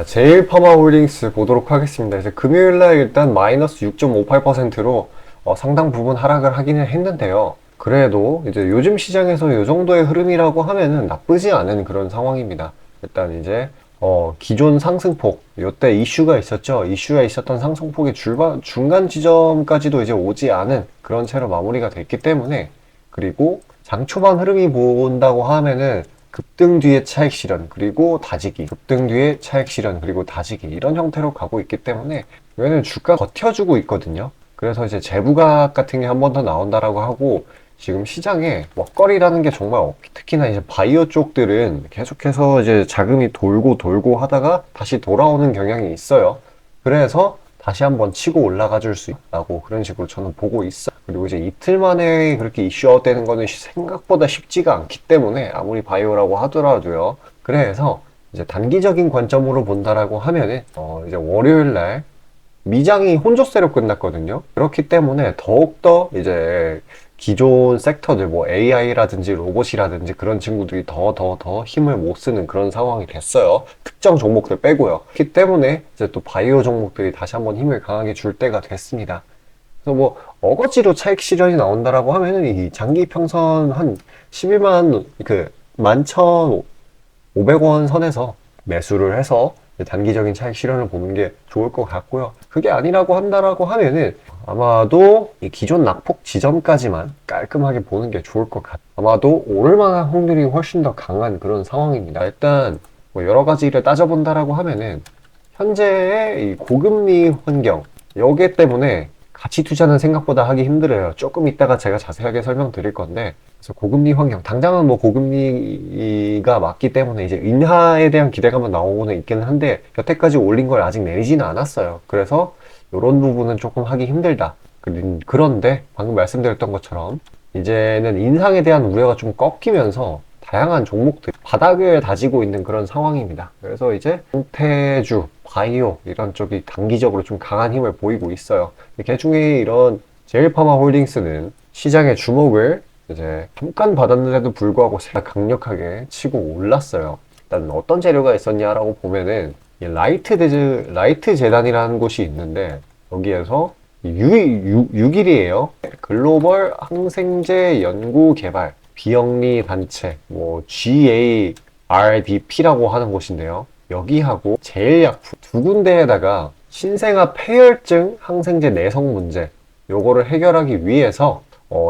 자, 제일파마홀딩스 보도록 하겠습니다. 이제 금요일날 일단 마이너스 6.58%로 상당 부분 하락을 하기는 했는데요. 그래도 이제 요즘 시장에서 이 정도의 흐름이라고 하면은 나쁘지 않은 그런 상황입니다. 일단 이제 기존 상승폭, 요때 이슈가 있었죠. 이슈가 있었던 상승폭의 중간 지점까지도 이제 오지 않은 그런 채로 마무리가 됐기 때문에, 그리고 장 초반 흐름이 본다고 하면은 급등 뒤에 차익 실현, 그리고 다지기, 급등 뒤에 차익 실현, 그리고 다지기, 이런 형태로 가고 있기 때문에 얘는 주가 버텨주고 있거든요. 그래서 이제 재부각 같은 게 한 번 더 나온다라고 하고, 지금 시장에 먹거리라는 게 정말 없기, 특히나 이제 바이오 쪽들은 계속해서 이제 자금이 돌고 하다가 다시 돌아오는 경향이 있어요. 그래서 다시 한번 치고 올라가 줄 수 있다고, 그런 식으로 저는 보고 있어요. 그리고 이제 이틀 만에 그렇게 이슈아웃 되는 거는 생각보다 쉽지가 않기 때문에, 아무리 바이오라고 하더라도요. 그래서 이제 단기적인 관점으로 본다라고 하면은 이제 월요일 날 미장이 혼조세로 끝났거든요. 그렇기 때문에 더욱더 이제 기존 섹터들, 뭐 AI라든지 로봇이라든지 그런 친구들이 더 힘을 못 쓰는 그런 상황이 됐어요. 특정 종목들 빼고요. 그렇기 때문에 이제 또 바이오 종목들이 다시 한번 힘을 강하게 줄 때가 됐습니다. 그래서 뭐 어거지로 차익 실현이 나온다라고 하면은 이 장기 평선 한 11만, 11,500원 선에서 매수를 해서 단기적인 차익 실현을 보는 게 좋을 것 같고요. 그게 아니라고 한다라고 하면은 아마도 이 기존 낙폭 지점까지만 깔끔하게 보는 게 좋을 것 같아요. 아마도 오를 만한 확률이 훨씬 더 강한 그런 상황입니다. 일단 뭐 여러 가지를 따져본다라고 하면은 현재의 이 고금리 환경, 여기 때문에 가치 투자는 생각보다 하기 힘들어요. 조금 이따가 제가 자세하게 설명드릴 건데, 그래서 고금리 환경, 당장은 뭐 고금리가 맞기 때문에 이제 인하에 대한 기대감은 나오고는 있기는 한데, 여태까지 올린 걸 아직 내리지는 않았어요. 그래서 이런 부분은 조금 하기 힘들다. 그런데 방금 말씀드렸던 것처럼 이제는 인상에 대한 우려가 좀 꺾이면서 다양한 종목들이 바닥을 다지고 있는 그런 상황입니다. 그래서 이제 생태주, 바이오 이런 쪽이 단기적으로 좀 강한 힘을 보이고 있어요. 그 중에 이런 제일파마홀딩스는 시장의 주목을 이제 잠깐 받았는데도 불구하고 강력하게 치고 올랐어요. 일단 어떤 재료가 있었냐라고 보면은 라이트 재단이라는 곳이 있는데, 여기에서 6일이에요. 글로벌 항생제 연구 개발 비영리 단체, 뭐 GARDP라고 하는 곳인데요. 여기하고 제일약품 두 군데에다가 신생아 폐혈증 항생제 내성 문제, 요거를 해결하기 위해서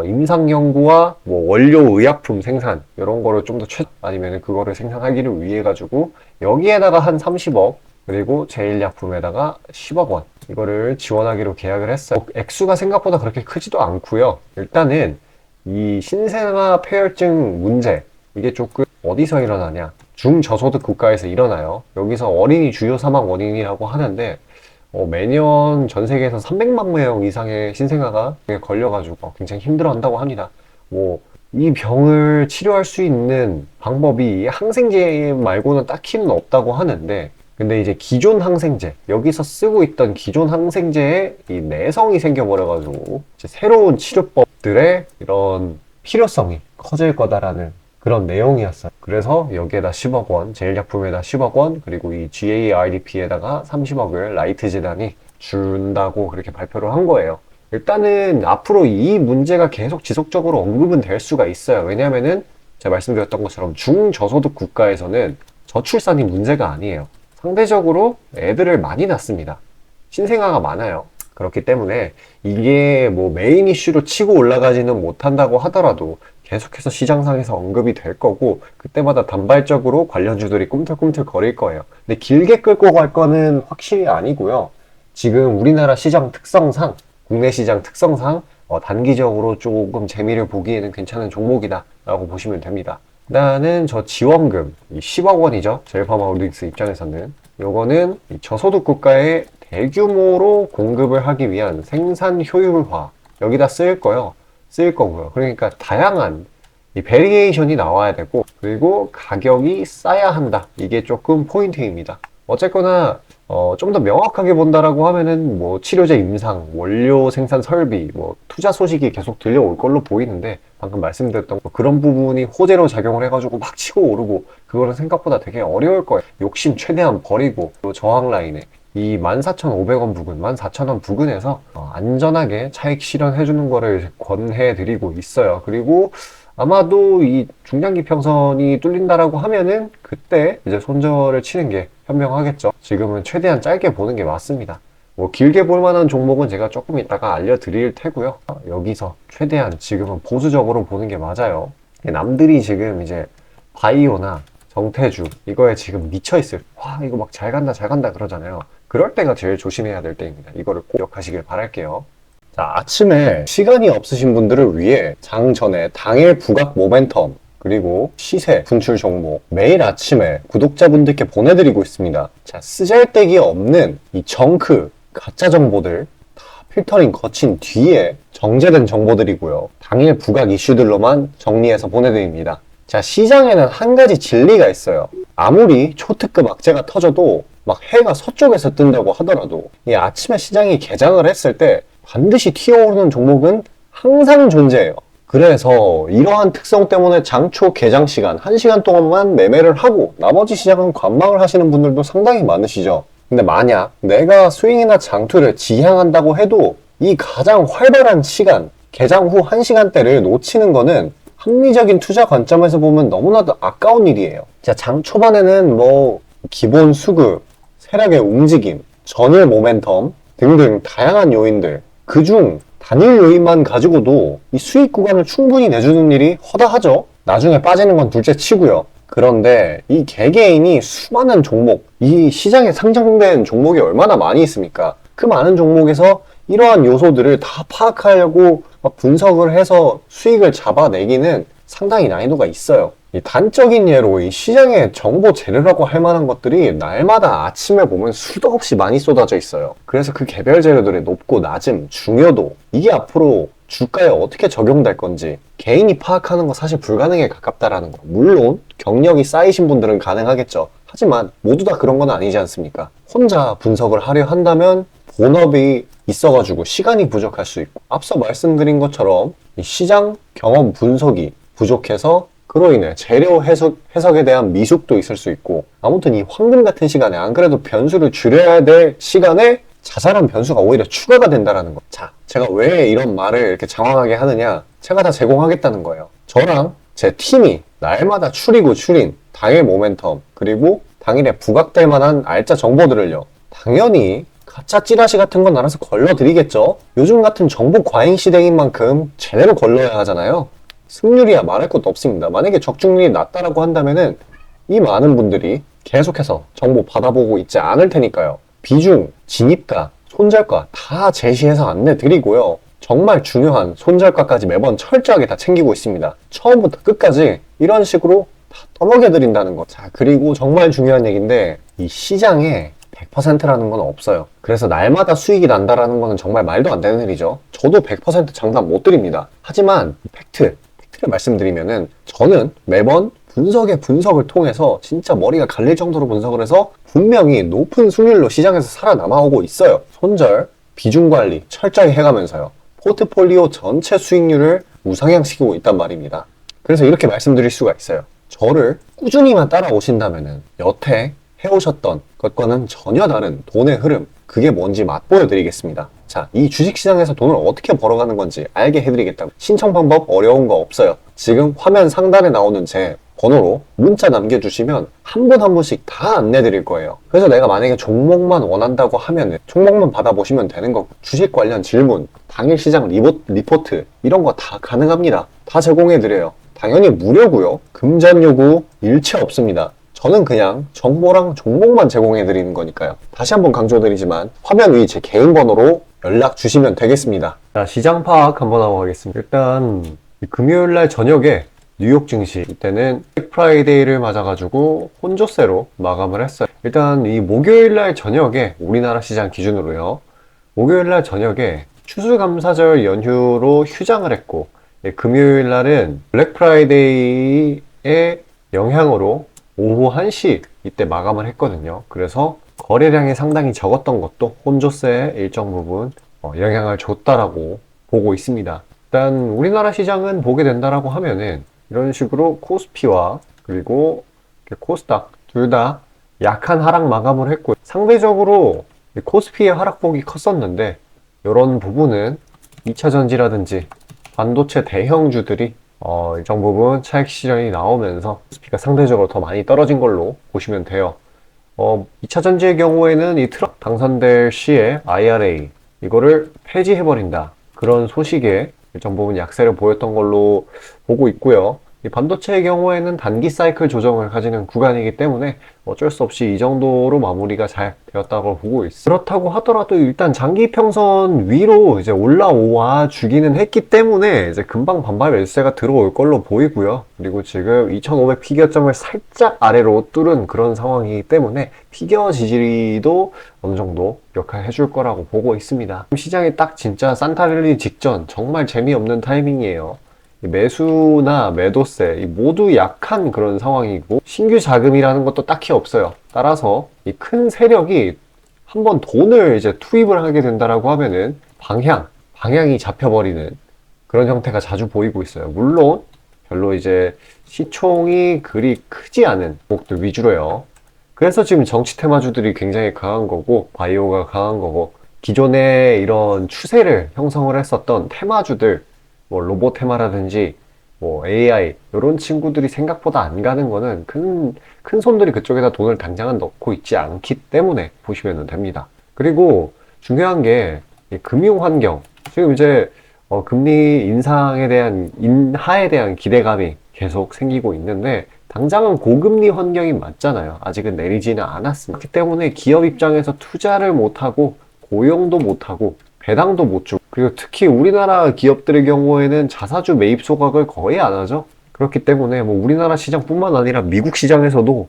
임상 연구와 뭐 원료 의약품 생산, 이런 거를 좀 더 아니면 그거를 생산하기를 위해 가지고 여기에다가 한 30억, 그리고 제일약품에다가 10억 원, 이거를 지원하기로 계약을 했어요. 액수가 생각보다 그렇게 크지도 않고요. 일단은 이 신생아 폐혈증 문제, 이게 조금 어디서 일어나냐, 중저소득 국가에서 일어나요. 여기서 어린이 주요 사망 원인이라고 하는데, 매년 전 세계에서 300만 명 이상의 신생아가 걸려가지고 굉장히 힘들어한다고 합니다. 뭐 이 병을 치료할 수 있는 방법이 항생제 말고는 딱히는 없다고 하는데, 근데 이제 기존 항생제, 여기서 쓰고 있던 기존 항생제에 이 내성이 생겨버려가지고 이제 새로운 치료법들의 이런 필요성이 커질 거다라는 그런 내용이었어요. 그래서 여기에다 10억 원, 제일약품에다 10억 원, 그리고 이 GARDP에다가 30억을 라이트 재단이 준다고 그렇게 발표를 한 거예요. 일단은 앞으로 이 문제가 계속 지속적으로 언급은 될 수가 있어요. 왜냐면은 제가 말씀드렸던 것처럼 중저소득 국가에서는 저출산이 문제가 아니에요. 상대적으로 애들을 많이 낳습니다. 신생아가 많아요. 그렇기 때문에 이게 뭐 메인 이슈로 치고 올라가지는 못한다고 하더라도 계속해서 시장상에서 언급이 될 거고, 그때마다 단발적으로 관련주들이 꿈틀꿈틀 거릴 거예요. 근데 길게 끌고 갈 거는 확실히 아니고요. 지금 우리나라 시장 특성상, 국내 시장 특성상 단기적으로 조금 재미를 보기에는 괜찮은 종목이다 라고 보시면 됩니다. 일단은 저 지원금 10억 원이죠. 제일파마홀딩스 입장에서는 요거는 저소득 국가에 대규모로 공급을 하기 위한 생산 효율화, 여기다 쓰일 거고요. 그러니까 다양한 이 베리에이션이 나와야 되고, 그리고 가격이 싸야 한다. 이게 조금 포인트입니다. 어쨌거나 좀 더 명확하게 본다라고 하면은 뭐 치료제 임상, 원료 생산 설비, 뭐 투자 소식이 계속 들려올 걸로 보이는데 방금 말씀드렸던 그런 부분이 호재로 작용을 해가지고 막 치고 오르고 그거는 생각보다 되게 어려울 거예요. 욕심 최대한 버리고 또 저항 라인에 이 14,500원 부근, 14,000원 부근에서 안전하게 차익 실현해주는 거를 권해드리고 있어요. 그리고 아마도 이 중장기 평선이 뚫린다라고 하면은 그때 이제 손절을 치는 게 현명하겠죠. 지금은 최대한 짧게 보는 게 맞습니다. 뭐 길게 볼 만한 종목은 제가 조금 이따가 알려드릴 테고요. 여기서 최대한 지금은 보수적으로 보는 게 맞아요. 남들이 지금 이제 바이오나 정태주 이거에 지금 미쳐있을 와 이거 막 잘 간다 잘 간다 그러잖아요. 그럴 때가 제일 조심해야 될 때입니다. 이거를 꼭 기억하시길 바랄게요. 자, 아침에 시간이 없으신 분들을 위해 장 전에 당일 부각 모멘텀 그리고 시세 분출 종목 매일 아침에 구독자분들께 보내드리고 있습니다. 자, 쓰잘데기 없는 이 정크 가짜 정보들 다 필터링 거친 뒤에 정제된 정보들이고요. 당일 부각 이슈들로만 정리해서 보내드립니다. 자, 시장에는 한 가지 진리가 있어요. 아무리 초특급 악재가 터져도 막 해가 서쪽에서 뜬다고 하더라도 이 아침에 시장이 개장을 했을 때 반드시 튀어오르는 종목은 항상 존재해요. 그래서 이러한 특성 때문에 장초 개장 시간 1시간 동안만 매매를 하고 나머지 시장은 관망을 하시는 분들도 상당히 많으시죠. 근데 만약 내가 스윙이나 장투를 지향한다고 해도 이 가장 활발한 시간, 개장 후 1시간대를 놓치는 거는 합리적인 투자 관점에서 보면 너무나도 아까운 일이에요. 자, 장 초반에는 뭐 기본 수급, 세력의 움직임, 전일 모멘텀 등등 다양한 요인들 그중 단일 요인만 가지고도 이 수익 구간을 충분히 내주는 일이 허다하죠. 나중에 빠지는 건 둘째 치고요. 그런데 이 개개인이 수많은 종목, 이 시장에 상장된 종목이 얼마나 많이 있습니까? 그 많은 종목에서 이러한 요소들을 다 파악하려고 분석을 해서 수익을 잡아내기는 상당히 난이도가 있어요. 이 단적인 예로 이 시장의 정보 재료라고 할 만한 것들이 날마다 아침에 보면 수도 없이 많이 쏟아져 있어요. 그래서 그 개별 재료들의 높고 낮음, 중요도 이게 앞으로 주가에 어떻게 적용될 건지 개인이 파악하는 거 사실 불가능에 가깝다라는 거. 물론 경력이 쌓이신 분들은 가능하겠죠. 하지만 모두 다 그런 건 아니지 않습니까? 혼자 분석을 하려 한다면 본업이 있어가지고 시간이 부족할 수 있고 앞서 말씀드린 것처럼 이 시장 경험 분석이 부족해서 그로 인해 재료 해석에 대한 미숙도 있을 수 있고 아무튼 이 황금 같은 시간에 안 그래도 변수를 줄여야 될 시간에 자잘한 변수가 오히려 추가가 된다는 거. 자, 제가 왜 이런 말을 이렇게 장황하게 하느냐? 제가 다 제공하겠다는 거예요. 저랑 제 팀이 날마다 추리고 추린 당일 모멘텀 그리고 당일에 부각될 만한 알짜 정보들을요. 당연히 가짜 찌라시 같은 건 알아서 걸러드리겠죠. 요즘 같은 정보 과잉 시대인 만큼 제대로 걸러야 하잖아요. 승률이야 말할 것도 없습니다. 만약에 적중률이 낮다라고 한다면은 이 많은 분들이 계속해서 정보 받아보고 있지 않을 테니까요. 비중, 진입가, 손절가 다 제시해서 안내드리고요. 정말 중요한 손절가까지 매번 철저하게 다 챙기고 있습니다. 처음부터 끝까지 이런 식으로 다 떠먹여드린다는 거. 자, 그리고 정말 중요한 얘기인데 이 시장에 100%라는 건 없어요. 그래서 날마다 수익이 난다라는 거는 정말 말도 안 되는 일이죠. 저도 100% 장담 못 드립니다. 하지만 팩트를 말씀드리면은 저는 매번 분석을 통해서 진짜 머리가 갈릴 정도로 분석을 해서 분명히 높은 수익률로 시장에서 살아남아오고 있어요. 손절, 비중 관리 철저히 해가면서요. 포트폴리오 전체 수익률을 우상향시키고 있단 말입니다. 그래서 이렇게 말씀드릴 수가 있어요. 저를 꾸준히만 따라오신다면은 여태 해오셨던 것과는 전혀 다른 돈의 흐름, 그게 뭔지 맛보여 드리겠습니다. 자, 이 주식시장에서 돈을 어떻게 벌어가는 건지 알게 해드리겠다고. 신청 방법 어려운 거 없어요. 지금 화면 상단에 나오는 제 번호로 문자 남겨주시면 한 분 한 분씩 다 안내드릴 거예요. 그래서 내가 만약에 종목만 원한다고 하면은 종목만 받아보시면 되는 거고 주식 관련 질문, 당일 시장 리포트 이런 거 다 가능합니다. 다 제공해드려요. 당연히 무료고요. 금전 요구 일체 없습니다. 저는 그냥 정보랑 종목만 제공해드리는 거니까요. 다시 한번 강조드리지만 화면 위 제 개인 번호로 연락 주시면 되겠습니다. 자, 시장 파악 한번 하고 가겠습니다. 일단 금요일날 저녁에 뉴욕 증시 이때는 블랙 프라이데이를 맞아가지고 혼조세로 마감을 했어요. 일단 이 목요일날 저녁에 우리나라 시장 기준으로요. 목요일날 저녁에 추수감사절 연휴로 휴장을 했고 금요일날은 블랙 프라이데이의 영향으로 오후 1시 이때 마감을 했거든요. 그래서 거래량이 상당히 적었던 것도 혼조세에 일정 부분 영향을 줬다라고 보고 있습니다. 일단 우리나라 시장은 보게 된다라고 하면은 이런 식으로 코스피와 그리고 코스닥 둘 다 약한 하락 마감을 했고, 상대적으로 코스피의 하락폭이 컸었는데 이런 부분은 2차 전지라든지 반도체 대형주들이 일정 부분 차익 실현이 나오면서 코스피가 상대적으로 더 많이 떨어진 걸로 보시면 돼요. 2차 전지의 경우에는 이 트럭 당선될 시에 IRA 이거를 폐지해버린다, 그런 소식에 일정 부분 약세를 보였던 걸로 보고 있고요. 이 반도체의 경우에는 단기 사이클 조정을 가지는 구간이기 때문에 어쩔 수 없이 이 정도로 마무리가 잘 되었다고 보고 있어요. 그렇다고 하더라도 일단 장기 평선 위로 이제 올라와 주기는 했기 때문에 이제 금방 반발 매수세가 들어올 걸로 보이고요. 그리고 지금 2500 피겨점을 살짝 아래로 뚫은 그런 상황이기 때문에 피겨 지지리도 어느 정도 역할해 줄 거라고 보고 있습니다. 시장이 딱 진짜 산타랠리 직전 정말 재미없는 타이밍이에요. 매수나 매도세 모두 약한 그런 상황이고 신규 자금이라는 것도 딱히 없어요. 따라서 이 큰 세력이 한번 돈을 이제 투입을 하게 된다라고 하면은 방향이 잡혀버리는 그런 형태가 자주 보이고 있어요. 물론 별로 이제 시총이 그리 크지 않은 종목들 위주로요. 그래서 지금 정치 테마주들이 굉장히 강한 거고 바이오가 강한 거고, 기존에 이런 추세를 형성을 했었던 테마주들 뭐 로봇 테마라든지 뭐 AI 이런 친구들이 생각보다 안 가는 거는 큰 손들이 그쪽에다 돈을 당장은 넣고 있지 않기 때문에 보시면 됩니다. 그리고 중요한 게 금융 환경, 지금 이제 금리 인상에 대한 인하에 대한 기대감이 계속 생기고 있는데 당장은 고금리 환경이 맞잖아요. 아직은 내리지는 않았습니다. 그렇기 때문에 기업 입장에서 투자를 못하고 고용도 못하고 배당도 못 주고, 그리고 특히 우리나라 기업들의 경우에는 자사주 매입 소각을 거의 안 하죠. 그렇기 때문에 뭐 우리나라 시장뿐만 아니라 미국 시장에서도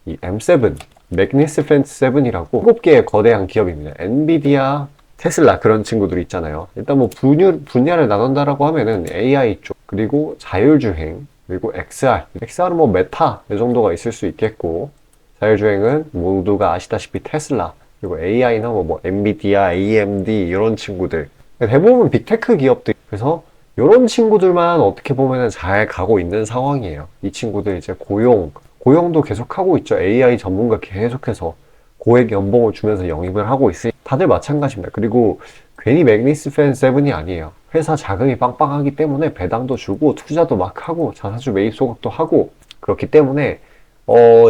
이 M7, 매그니피센트 7이라고 7개의 거대한 기업입니다. 엔비디아, 테슬라 그런 친구들 있잖아요. 일단 뭐 분야를 나눈다라고 하면은 AI 쪽, 그리고 자율주행, 그리고 XR은 뭐 메타 이 정도가 있을 수 있겠고, 자율주행은 모두가 아시다시피 테슬라, 그리고 AI나 뭐 엔비디아, AMD 이런 친구들, 대부분 빅테크 기업들. 그래서 이런 친구들만 어떻게 보면 잘 가고 있는 상황이에요. 이 친구들 이제 고용도 계속 하고 있죠. AI 전문가 계속해서 고액 연봉을 주면서 영입을 하고 있으니 다들 마찬가지입니다. 그리고 괜히 매그니피센트 7이 아니에요. 회사 자금이 빵빵하기 때문에 배당도 주고 투자도 막 하고 자사주 매입 소각도 하고, 그렇기 때문에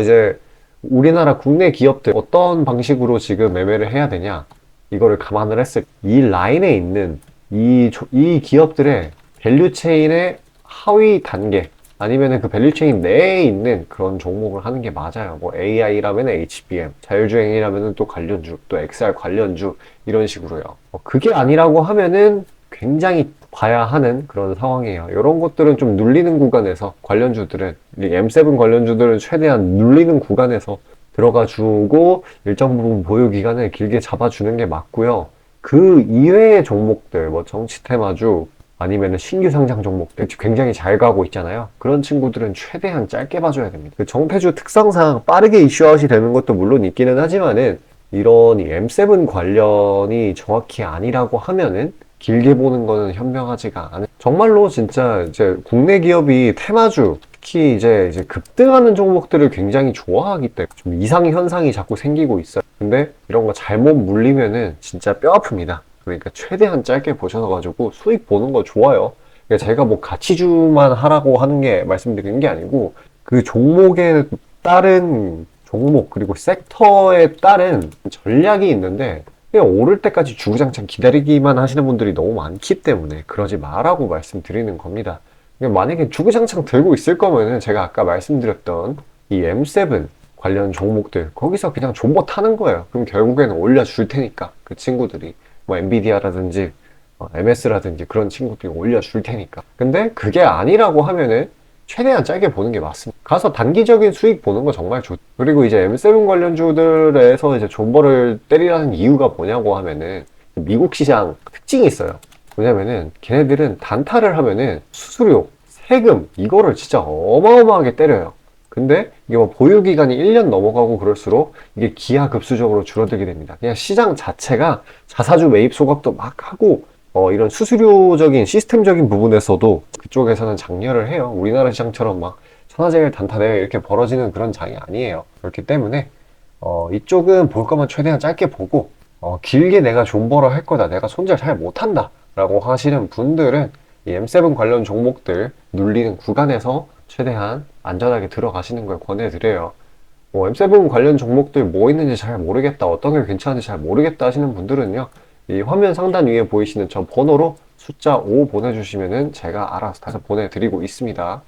이제 우리나라 국내 기업들 어떤 방식으로 지금 매매를 해야 되냐, 이거를 감안을 했을 때 이 라인에 있는 이 기업들의 밸류체인의 하위 단계 아니면 그 밸류체인 내에 있는 그런 종목을 하는 게 맞아요. 뭐 AI라면 HBM, 자율주행이라면 또 관련주, 또 XR 관련주 이런 식으로요. 그게 아니라고 하면은 굉장히 봐야 하는 그런 상황이에요. 이런 것들은 좀 눌리는 구간에서 관련주들은, M7 관련주들은 최대한 눌리는 구간에서 들어가 주고 일정 부분 보유 기간을 길게 잡아주는 게 맞고요. 그 이외의 종목들, 뭐 정치 테마주 아니면 신규 상장 종목들 굉장히 잘 가고 있잖아요. 그런 친구들은 최대한 짧게 봐줘야 됩니다. 그 정태주 특성상 빠르게 이슈아웃이 되는 것도 물론 있기는 하지만은 이런 M7 관련이 정확히 아니라고 하면은 길게 보는 거는 현명하지가 않은, 정말로 진짜 이제 국내 기업이 테마주, 특히 이제 급등하는 종목들을 굉장히 좋아하기 때문에 좀 이상 현상이 자꾸 생기고 있어요. 근데 이런 거 잘못 물리면은 진짜 뼈 아픕니다. 그러니까 최대한 짧게 보셔가지고 수익 보는 거 좋아요. 그러니까 제가 뭐 가치주만 하라고 하는 게 말씀드리는 게 아니고 그 종목에 따른 종목 그리고 섹터에 따른 전략이 있는데 그냥 오를 때까지 주구장창 기다리기만 하시는 분들이 너무 많기 때문에 그러지 마라고 말씀드리는 겁니다. 만약에 주구장창 들고 있을 거면은 제가 아까 말씀드렸던 이 M7 관련 종목들 거기서 그냥 존버 타는 거예요. 그럼 결국에는 올려줄 테니까 그 친구들이 뭐 엔비디아라든지 MS라든지 그런 친구들이 올려줄 테니까. 근데 그게 아니라고 하면은 최대한 짧게 보는 게 맞습니다. 가서 단기적인 수익 보는 거 정말 좋. 그리고 이제 M7 관련주들에서 이제 존버를 때리라는 이유가 뭐냐고 하면은 미국 시장 특징이 있어요. 왜냐면은 걔네들은 단타를 하면은 수수료, 세금 이거를 진짜 어마어마하게 때려요. 근데 이게 뭐 보유 기간이 1년 넘어가고 그럴수록 이게 기하급수적으로 줄어들게 됩니다. 그냥 시장 자체가 자사주 매입 소각도 막 하고 이런 수수료적인 시스템적인 부분에서도 그쪽에서는 장려를 해요. 우리나라 시장처럼 막 천하제일 단타대회 이렇게 벌어지는 그런 장이 아니에요. 그렇기 때문에 이쪽은 볼 거면 최대한 짧게 보고 길게 내가 존버를 할 거다, 내가 손절 잘 못한다 라고 하시는 분들은 이 M7 관련 종목들 눌리는 구간에서 최대한 안전하게 들어가시는 걸 권해드려요. M7 관련 종목들 뭐 있는지 잘 모르겠다, 어떤 게 괜찮은지 잘 모르겠다 하시는 분들은요, 이 화면 상단 위에 보이시는 저 번호로 숫자 5 보내주시면은 제가 알아서 다시 보내드리고 있습니다.